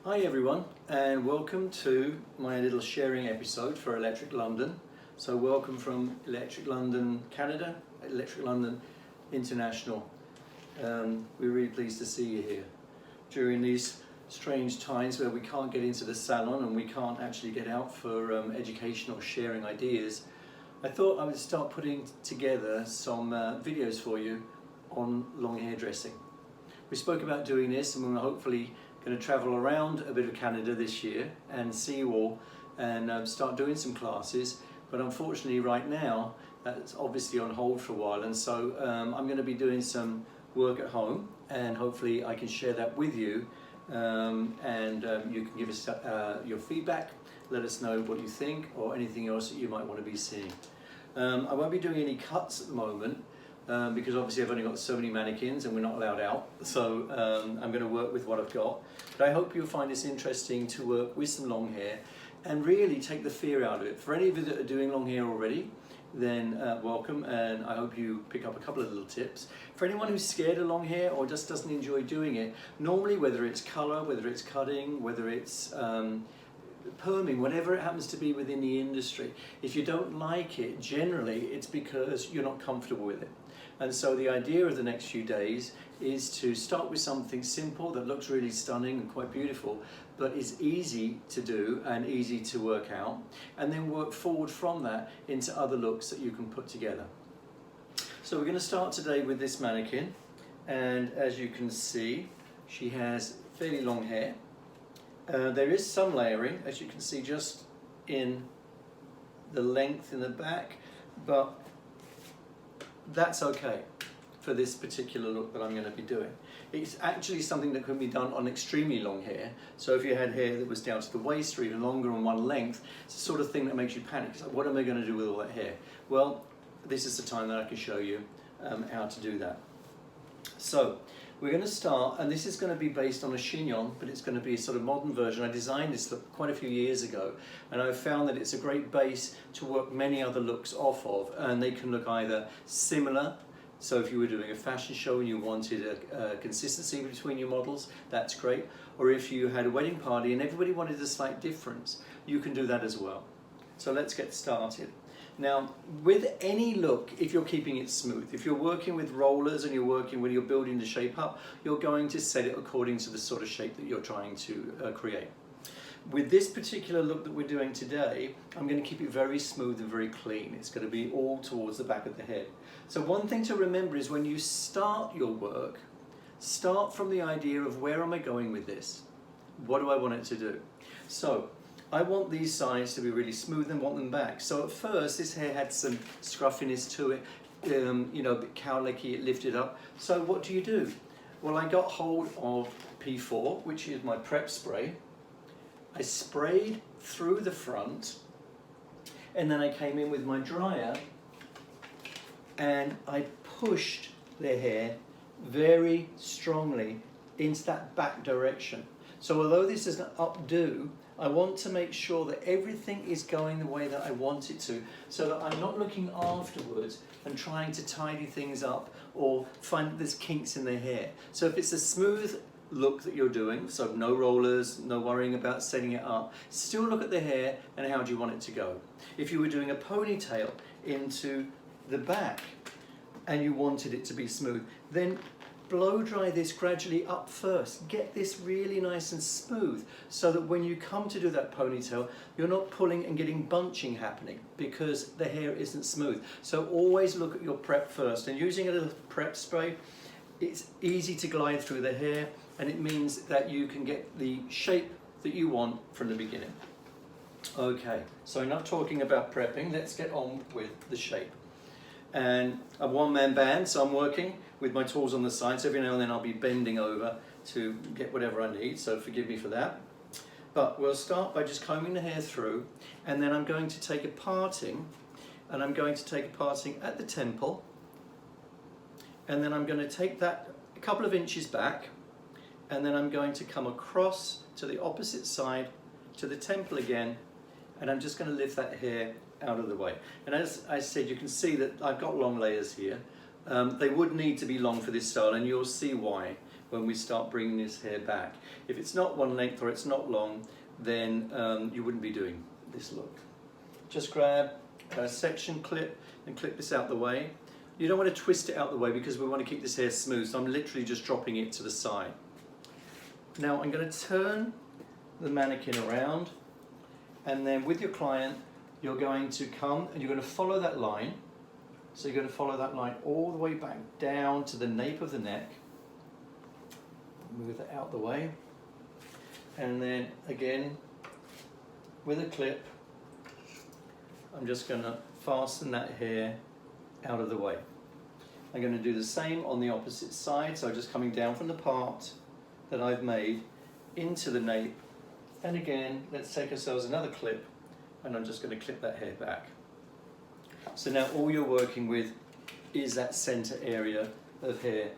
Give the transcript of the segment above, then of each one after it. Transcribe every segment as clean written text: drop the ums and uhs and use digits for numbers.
Hi everyone, and welcome to my little sharing episode for Electric London. So welcome from Electric London, Canada, Electric London International. We're really pleased to see you here. During these strange times where we can't get into the salon and we can't actually get out for education or sharing ideas, I thought I would start putting together some videos for you on long hairdressing. We spoke about doing this, and we're hopefully going to travel around a bit of Canada this year and see you all and start doing some classes, but unfortunately right now that's obviously on hold for a while, and so I'm going to be doing some work at home, and hopefully I can share that with you, and you can give us your feedback, let us know what you think or anything else that you might want to be seeing. I won't be doing any cuts at the moment, because obviously I've only got so many mannequins and we're not allowed out, so I'm going to work with what I've got. But I hope you'll find this interesting to work with some long hair and really take the fear out of it. For any of you that are doing long hair already, then welcome, and I hope you pick up a couple of little tips. For anyone who's scared of long hair or just doesn't enjoy doing it, normally whether it's colour, whether it's cutting, whether it's perming, whatever it happens to be within the industry, if you don't like it, generally it's because you're not comfortable with it. And so the idea of the next few days is to start with something simple that looks really stunning and quite beautiful, but is easy to do and easy to work out, and then work forward from that into other looks that you can put together. So we're going to start today with this mannequin, and as you can see, she has fairly long hair. There is some layering, as you can see, just in the length in the back, but that's okay for this particular look that I'm going to be doing. It's actually something that can be done on extremely long hair. So if you had hair that was down to the waist or even longer on one length, it's the sort of thing that makes you panic. It's like, what am I going to do with all that hair? Well, this is the time that I can show you how to do that. So we're going to start, and this is going to be based on a chignon, but it's going to be a sort of modern version. I designed this look quite a few years ago, and I've found that it's a great base to work many other looks off of, and they can look either similar. So if you were doing a fashion show and you wanted a consistency between your models, that's great. Or if you had a wedding party and everybody wanted a slight difference, you can do that as well. So let's get started. Now, with any look, if you're keeping it smooth, if you're working with rollers and when you're building the shape up, you're going to set it according to the sort of shape that you're trying to create. With this particular look that we're doing today, I'm going to keep it very smooth and very clean. It's going to be all towards the back of the head. So one thing to remember is when you start your work, start from the idea of where am I going with this? What do I want it to do? So I want these sides to be really smooth and want them back. So at first this hair had some scruffiness to it, you know, a bit cowlicky, it lifted up. So what do? Well, I got hold of P4, which is my prep spray. I sprayed through the front, and then I came in with my dryer and I pushed the hair very strongly into that back direction. So although this is an updo, I want to make sure that everything is going the way that I want it to, so that I'm not looking afterwards and trying to tidy things up or find that there's kinks in the hair. So if it's a smooth look that you're doing, so no rollers, no worrying about setting it up, still look at the hair and how do you want it to go. If you were doing a ponytail into the back and you wanted it to be smooth, then blow dry this gradually up first. Get this really nice and smooth so that when you come to do that ponytail, you're not pulling and getting bunching happening because the hair isn't smooth. So always look at your prep first, and using a little prep spray, it's easy to glide through the hair, and it means that you can get the shape that you want from the beginning. Okay, so enough talking about prepping, let's get on with the shape. And a one-man band, so I'm working with my tools on the side, so every now and then I'll be bending over to get whatever I need, so forgive me for that. But we'll start by just combing the hair through, and then I'm going to take a parting, and I'm going to take a parting at the temple, and then I'm going to take that a couple of inches back, and then I'm going to come across to the opposite side to the temple again, and I'm just going to lift that hair out of the way. And as I said, you can see that I've got long layers here. They would need to be long for this style, and you'll see why. when we start bringing this hair back. If it's not one length or it's not long, then you wouldn't be doing this look. Just grab a section clip and clip this out the way. You don't want to twist it out the way because we want to keep this hair smooth, so I'm literally just dropping it to the side. Now I'm going to turn the mannequin around, and then with your client you're going to come and you're going to follow that line. So you're going to follow that line all the way back down to the nape of the neck. Move it out the way, and then again with a clip I'm just going to fasten that hair out of the way. I'm going to do the same on the opposite side, so just coming down from the part that I've made into the nape, and again let's take ourselves another clip, and I'm just going to clip that hair back. So now all you're working with is that center area of hair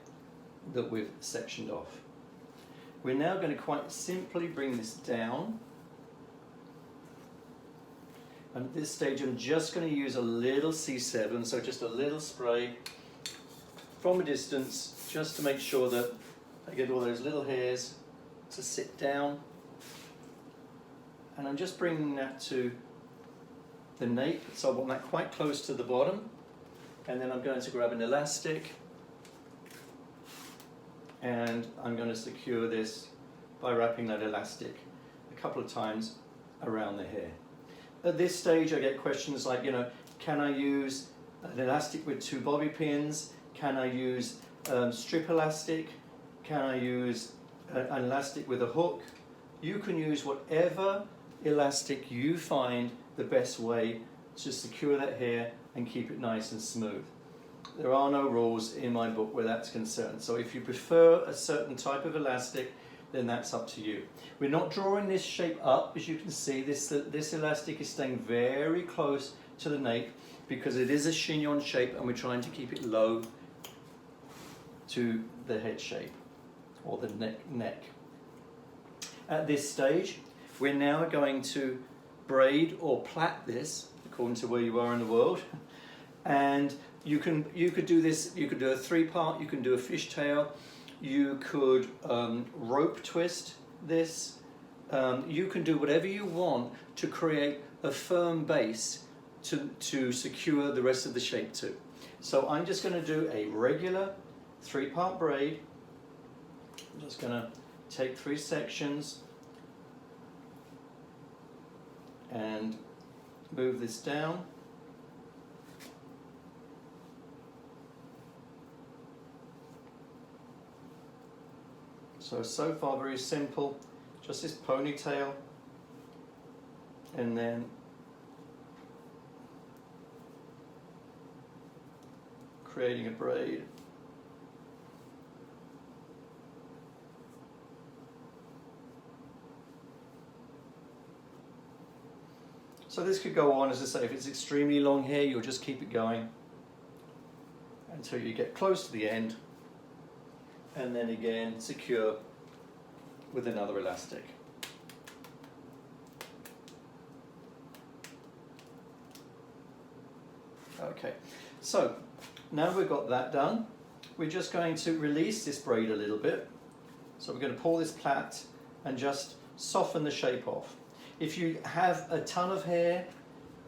that we've sectioned off. We're now going to quite simply bring this down, and at this stage I'm just going to use a little C7, so just a little spray from a distance, just to make sure that I get all those little hairs to sit down. And I'm just bringing that to the nape, so I want that quite close to the bottom. And then I'm going to grab an elastic, and I'm going to secure this by wrapping that elastic a couple of times around the hair. At this stage I get questions like, can I use an elastic with 2 bobby pins? Can I use strip elastic? Can I use an elastic with a hook? You can use whatever elastic you find the best way to secure that hair and keep it nice and smooth. There are no rules in my book where that's concerned. So if you prefer a certain type of elastic, then that's up to you. We're not drawing this shape up. As you can see, this elastic is staying very close to the nape because it is a chignon shape, and we're trying to keep it low to the head shape or the neck. At this stage, we're now going to braid or plait this according to where you are in the world, and you could do this. You could do a 3-part. You can do a fishtail. You could rope twist this. You can do whatever you want to create a firm base to secure the rest of the shape to. So I'm just going to do a regular 3-part braid. I'm just going to take 3 sections and move this down. So far very simple, just this ponytail, and then creating a braid. So this could go on, as I say, if it's extremely long hair, you'll just keep it going until you get close to the end, and then again secure with another elastic. Okay, so now we've got that done, we're just going to release this braid a little bit. So we're going to pull this plait and just soften the shape off. If you have a ton of hair,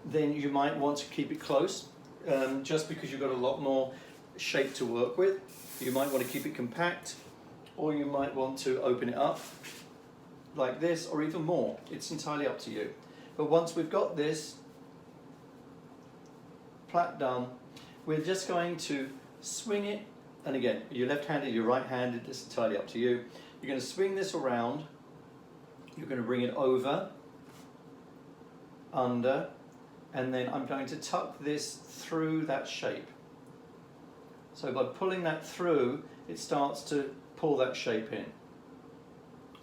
then you might want to keep it close, just because you've got a lot more shape to work with. You might want to keep it compact, or you might want to open it up like this, or even more. It's entirely up to you. But once we've got this plait done, we're just going to swing it, and again, you're left-handed, you're right-handed, it's entirely up to you. You're going to swing this around, you're going to bring it over, under, and then I'm going to tuck this through that shape. So by pulling that through, it starts to pull that shape in.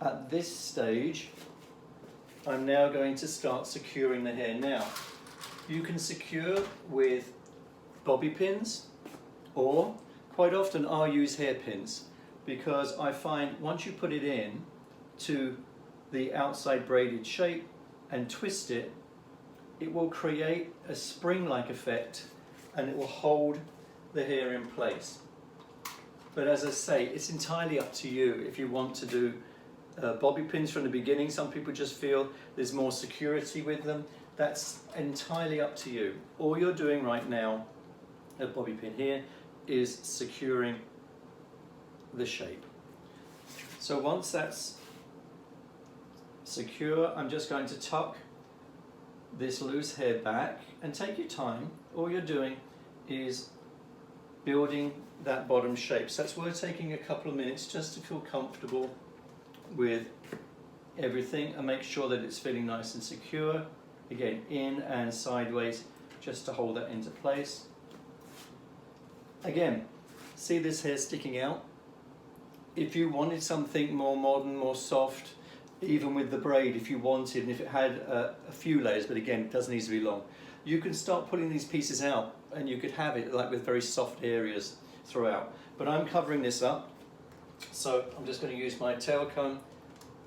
At this stage, I'm now going to start securing the hair. Now, you can secure with bobby pins, or quite often I'll use hairpins, because I find once you put it in to the outside braided shape and twist it, it will create a spring-like effect, and it will hold the hair in place. But as I say, it's entirely up to you if you want to do bobby pins from the beginning. Some people just feel there's more security with them. That's entirely up to you. All you're doing right now, a bobby pin here, is securing the shape. So once that's secure, I'm just going to tuck this loose hair back, and take your time. All you're doing is building that bottom shape. So it's worth taking a couple of minutes just to feel comfortable with everything and make sure that it's feeling nice and secure. Again, in and sideways, just to hold that into place. Again, see this hair sticking out? If you wanted something more modern, more soft, even with the braid, if you wanted, and if it had a few layers, but again, it doesn't need to be long, you can start pulling these pieces out and you could have it like with very soft areas throughout. But I'm covering this up, so I'm just going to use my tail comb,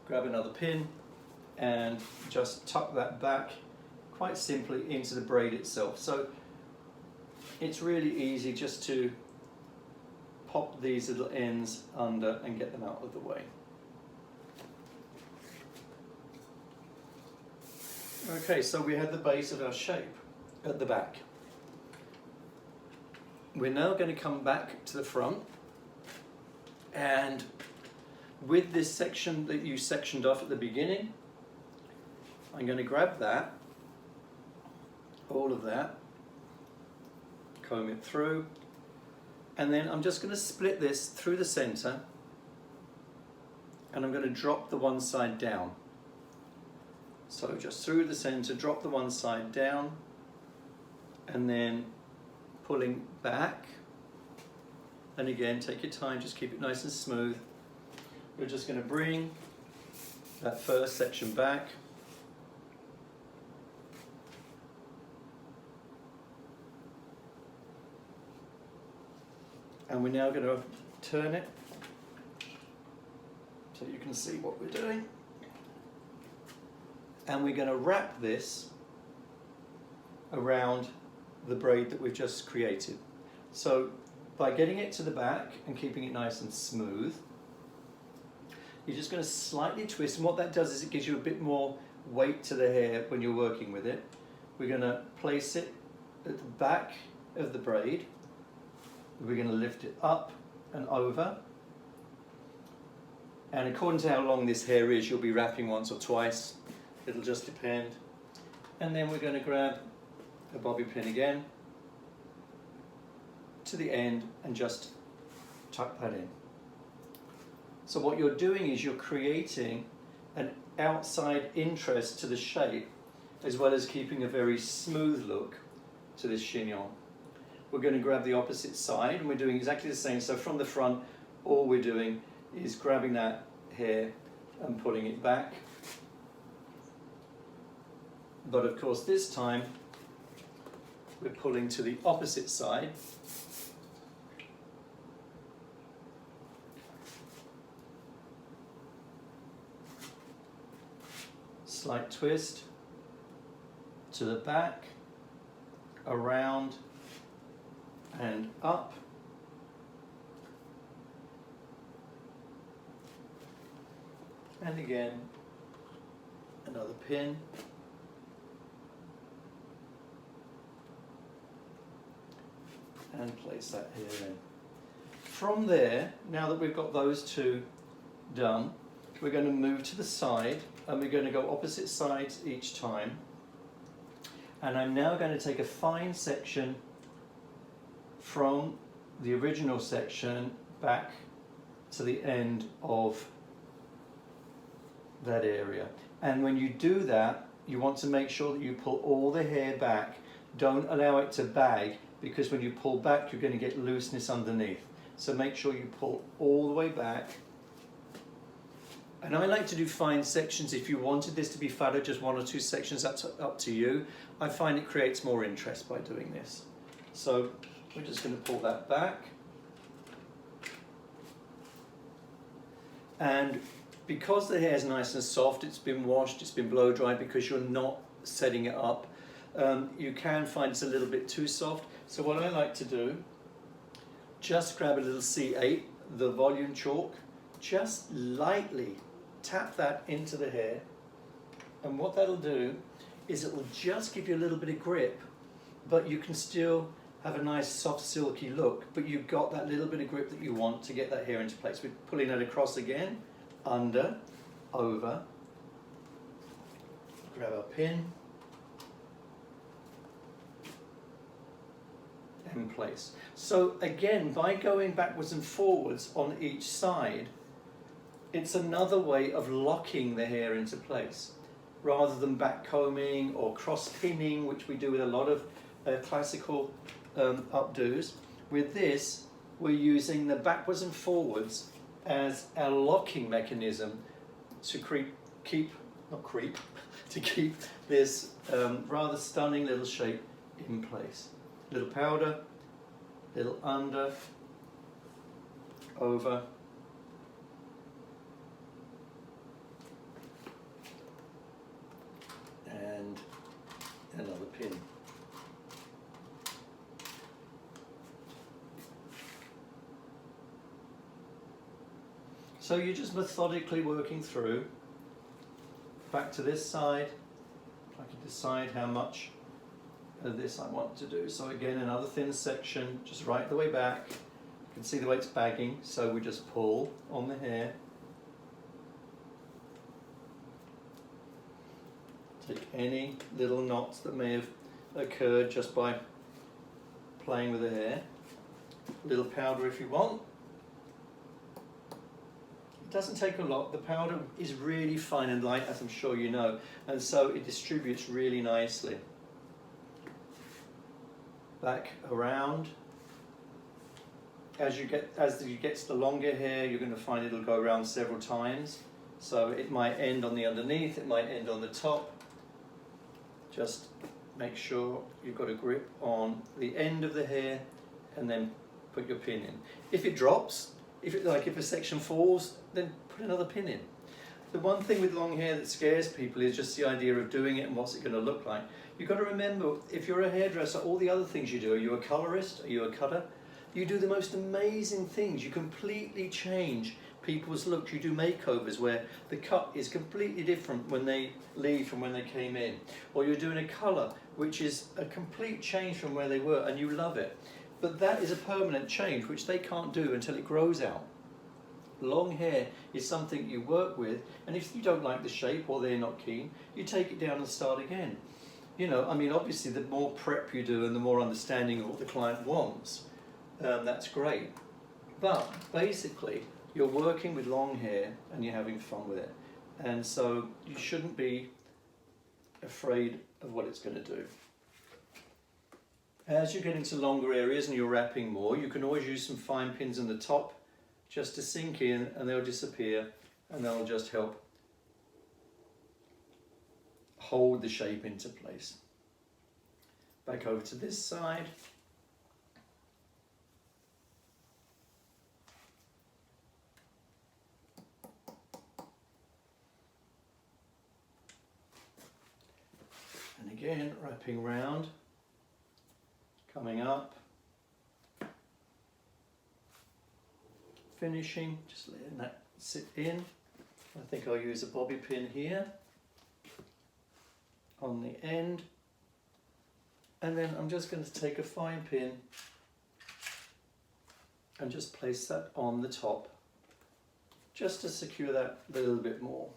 grab another pin, and just tuck that back quite simply into the braid itself. So it's really easy just to pop these little ends under and get them out of the way. Okay, so we had the base of our shape at the back. We're now going to come back to the front, and with this section that you sectioned off at the beginning, I'm going to grab that, all of that, comb it through, and then I'm just going to split this through the center, and I'm going to drop the one side down. So just through the center, drop the one side down, and then pulling back. And again, take your time, just keep it nice and smooth. We're just going to bring that first section back. And we're now going to turn it so you can see what we're doing. And we're going to wrap this around the braid that we've just created. So by getting it to the back and keeping it nice and smooth, you're just going to slightly twist, and what that does is it gives you a bit more weight to the hair when you're working with it. We're going to place it at the back of the braid. We're going to lift it up and over, and according to how long this hair is, you'll be wrapping once or twice. It'll just depend. And then we're going to grab a bobby pin again to the end and just tuck that in. So what you're doing is you're creating an outside interest to the shape, as well as keeping a very smooth look to this chignon. We're going to grab the opposite side, and we're doing exactly the same. So from the front, all we're doing is grabbing that hair and pulling it back. But of course this time we're pulling to the opposite side. Slight twist to the back, around and up. And again, another pin. And place that here in. From there, now that we've got those two done, we're going to move to the side, and we're going to go opposite sides each time. And I'm now going to take a fine section from the original section back to the end of that area. And when you do that, you want to make sure that you pull all the hair back. Don't allow it to bag, because when you pull back, you're going to get looseness underneath. So make sure you pull all the way back. And I like to do fine sections. If you wanted this to be fatter, just one or two sections, that's up to you. I find it creates more interest by doing this. So we're just going to pull that back. And because the hair is nice and soft, it's been washed, it's been blow dried, because you're not setting it up, you can find it's a little bit too soft. So what I like to do, just grab a little C8, the volume chalk, just lightly tap that into the hair, and what that'll do is it will just give you a little bit of grip, but you can still have a nice soft silky look, but you've got that little bit of grip that you want to get that hair into place. We're pulling it across again, under, over, grab our pin, in place. So again, by going backwards and forwards on each side, it's another way of locking the hair into place, rather than back combing or cross pinning, which we do with a lot of classical updos. With this, we're using the backwards and forwards as a locking mechanism to keep this rather stunning little shape in place. Little powder, little under, over, and another pin. So you're just methodically working through. Back to this side, I can decide how much of this I want to do. So again, another thin section, just right the way back. You can see the way it's bagging, so we just pull on the hair. Take any little knots that may have occurred just by playing with the hair. A little powder if you want. It doesn't take a lot. The powder is really fine and light, as I'm sure you know, and so it distributes really nicely. Back around. As you get to the longer hair, you're going to find it'll go around several times. So it might end on the underneath, it might end on the top. Just make sure you've got a grip on the end of the hair, and then put your pin in. If it drops, if a section falls, then put another pin in. The one thing with long hair that scares people is just the idea of doing it and what's it going to look like. You've got to remember, if you're a hairdresser, all the other things you do, are you a colorist, are you a cutter? You do the most amazing things. You completely change people's looks. You do makeovers where the cut is completely different when they leave from when they came in. Or you're doing a color, which is a complete change from where they were, and you love it. But that is a permanent change, which they can't do until it grows out. Long hair is something you work with, and if you don't like the shape or they're not keen, you take it down and start again. You know, I mean, obviously the more prep you do and the more understanding of what the client wants, that's great. But basically, you're working with long hair and you're having fun with it. And so you shouldn't be afraid of what it's going to do. As you get into longer areas and you're wrapping more, you can always use some fine pins in the top just to sink in, and they'll disappear, and they'll just help hold the shape into place. Back over to this side. And again, wrapping round, coming up, finishing, just letting that sit in. I think I'll use a bobby pin here on the end, and then I'm just going to take a fine pin and just place that on the top just to secure that a little bit more.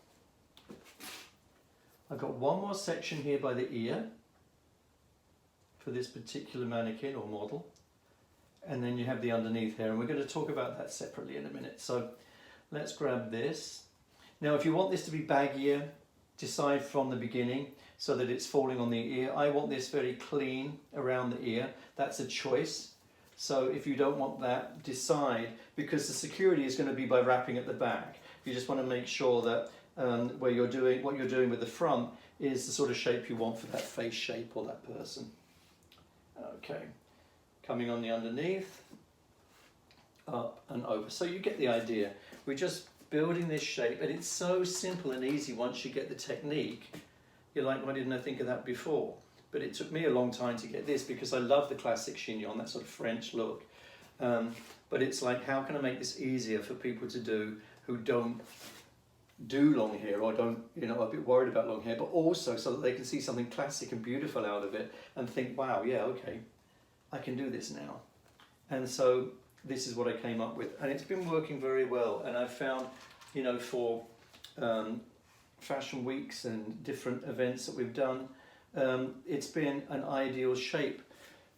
I've got one more section here by the ear for this particular mannequin or model, and then you have the underneath here, and we're going to talk about that separately in a minute. So let's grab this. Now if you want this to be baggier, decide from the beginning so that it's falling on the ear. I want this very clean around the ear. That's a choice. So if you don't want that, decide, because the security is going to be by wrapping at the back. You just want to make sure that what you're doing with the front is the sort of shape you want for that face shape or that person. Okay, coming on the underneath, up and over. So you get the idea. We're just building this shape, and it's so simple and easy once you get the technique. You're like, why didn't I think of that before? But it took me a long time to get this, because I love the classic chignon, that sort of French look. But it's like, how can I make this easier for people to do who don't do long hair or don't, you know, are a bit worried about long hair, but also so that they can see something classic and beautiful out of it and think, wow, yeah, okay, I can do this now. And so this is what I came up with, and it's been working very well. And I've found, you know, for fashion weeks and different events that we've done, it's been an ideal shape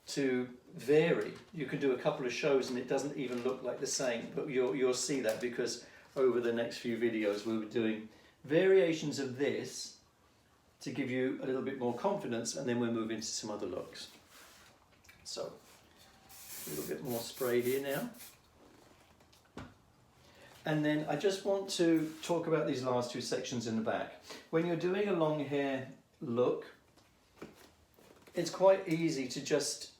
to vary. You can do a couple of shows and it doesn't even look like the same, but you'll see that, because over the next few videos we'll be doing variations of this to give you a little bit more confidence, and then we'll move into some other looks. So a little bit more spray here now. And then I just want to talk about these last two sections in the back. When you're doing a long hair look, it's quite easy to just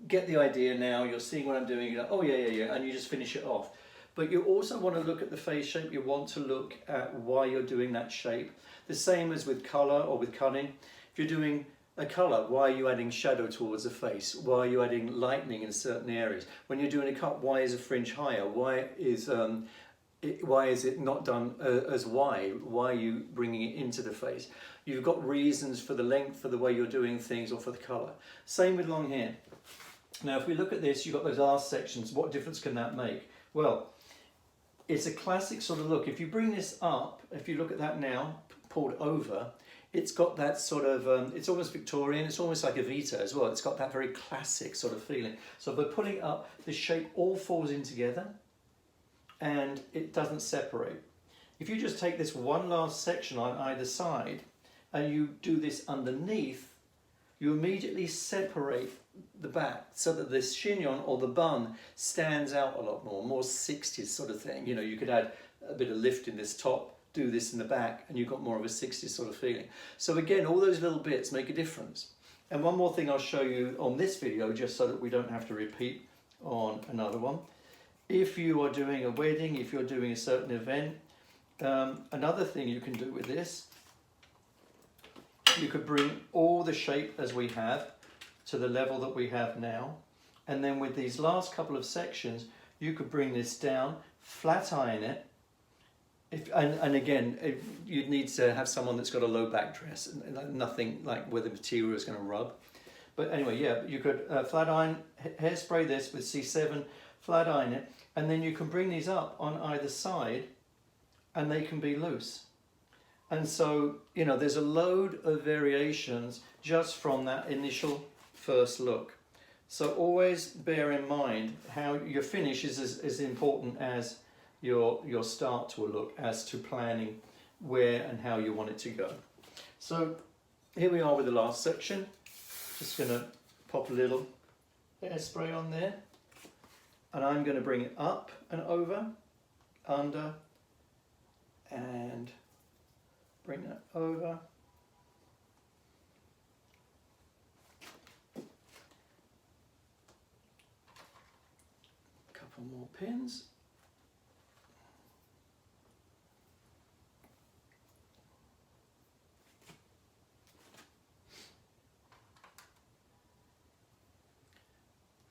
get the idea now. You're seeing what I'm doing, you're like, oh yeah, and you just finish it off. But you also want to look at the face shape. You want to look at why you're doing that shape. The same as with colour or with cutting. If you're doing a colour, why are you adding shadow towards the face? Why are you adding lightening in certain areas? When you're doing a cut, why is a fringe higher? Why is it not done as wide? Why are you bringing it into the face? You've got reasons for the length, for the way you're doing things, or for the colour. Same with long hair. Now, if we look at this, you've got those last sections. What difference can that make? Well, it's a classic sort of look. If you bring this up, if you look at that now, pulled over, it's got that sort of, it's almost Victorian, it's almost like Evita as well. It's got that very classic sort of feeling. So by pulling it up, the shape all falls in together and it doesn't separate. If you just take this one last section on either side and you do this underneath, you immediately separate the back so that this chignon or the bun stands out a lot more 60s sort of thing. You know, you could add a bit of lift in this top, do this in the back, and you've got more of a 60s sort of feeling. So again, all those little bits make a difference. And one more thing I'll show you on this video, just so that we don't have to repeat on another one. If you are doing a wedding, if you're doing a certain event, another thing you can do with this, you could bring all the shape as we have to the level that we have now, and then with these last couple of sections you could bring this down, flat iron it. And again, you'd need to have someone that's got a low back dress, and nothing like where the material is going to rub. But anyway, yeah, you could flat iron, hairspray this with C7, flat iron it, and then you can bring these up on either side and they can be loose. And so, you know, there's a load of variations just from that initial first look. So always bear in mind how your finish is as important as your start to a look, as to planning where and how you want it to go. So here we are with the last section. Just going to pop a little hairspray on there, and I'm going to bring it up and over, under, and bring that over. Couple more pins.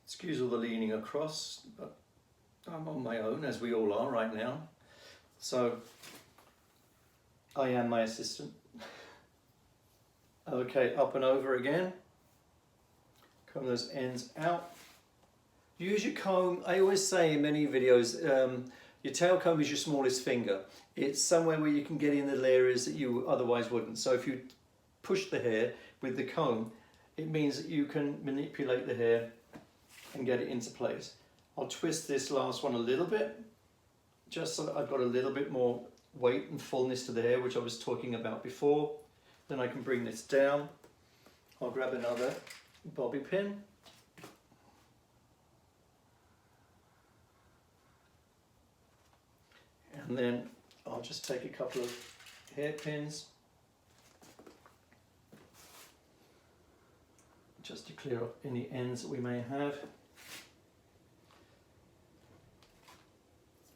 Excuse all the leaning across, but I'm on my own, as we all are right now. So I am my assistant. Okay, up and over again. Comb those ends out. Use your comb. I always say in many videos, your tail comb is your smallest finger. It's somewhere where you can get in the areas that you otherwise wouldn't. So if you push the hair with the comb, it means that you can manipulate the hair and get it into place. I'll twist this last one a little bit, just so that I've got a little bit more weight and fullness to the hair, which I was talking about before. Then I can bring this down. I'll grab another bobby pin. And then I'll just take a couple of hairpins just to clear up any ends that we may have.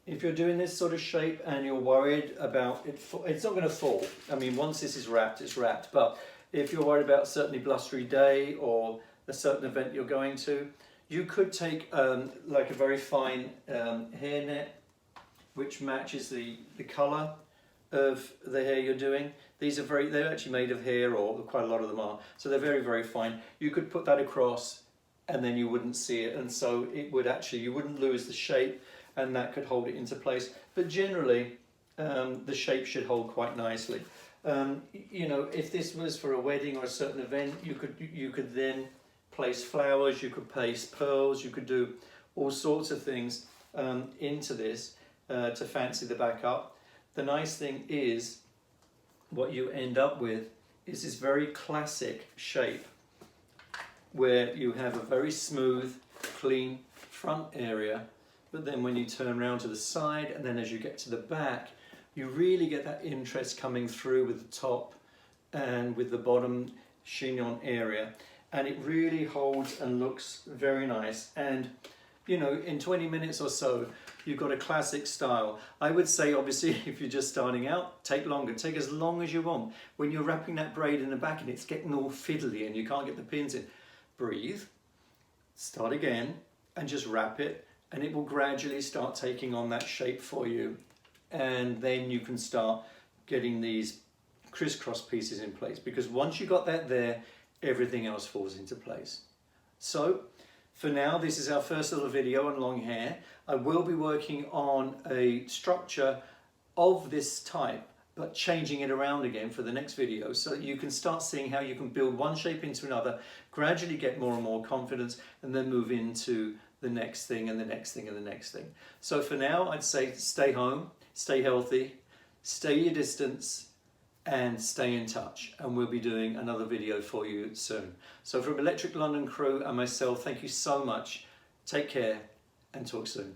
If you're doing this sort of shape and you're worried about it, it's not going to fall. I mean, once this is wrapped, it's wrapped. But if you're worried about a certainly blustery day or a certain event you're going to, You could take like a very fine hairnet which matches the colour of the hair you're doing. These are they're actually made of hair, or quite a lot of them are, so they're very, very fine. You could put that across and then you wouldn't see it, and so it would actually, you wouldn't lose the shape, and that could hold it into place. But generally the shape should hold quite nicely. You know, if this was for a wedding or a certain event, you could then place flowers, you could place pearls, you could do all sorts of things into this to fancy the back up. The nice thing is, what you end up with is this very classic shape where you have a very smooth, clean front area, but then when you turn around to the side and then as you get to the back, you really get that interest coming through with the top and with the bottom chignon area, and it really holds and looks very nice. And you know, in 20 minutes or so, you've got a classic style. I would say, obviously, if you're just starting out, take longer. Take as long as you want. When you're wrapping that braid in the back and it's getting all fiddly and you can't get the pins in, breathe, start again, and just wrap it, and it will gradually start taking on that shape for you. And then you can start getting these crisscross pieces in place, because once you got that there, everything else falls into place. So, for now, this is our first little video on long hair. I will be working on a structure of this type, but changing it around again for the next video, so that you can start seeing how you can build one shape into another, gradually get more and more confidence, and then move into the next thing and the next thing and the next thing. So for now, I'd say stay home, stay healthy, stay your distance, and stay in touch, and we'll be doing another video for you soon. So from Electric London crew and myself, thank you so much. Take care and talk soon.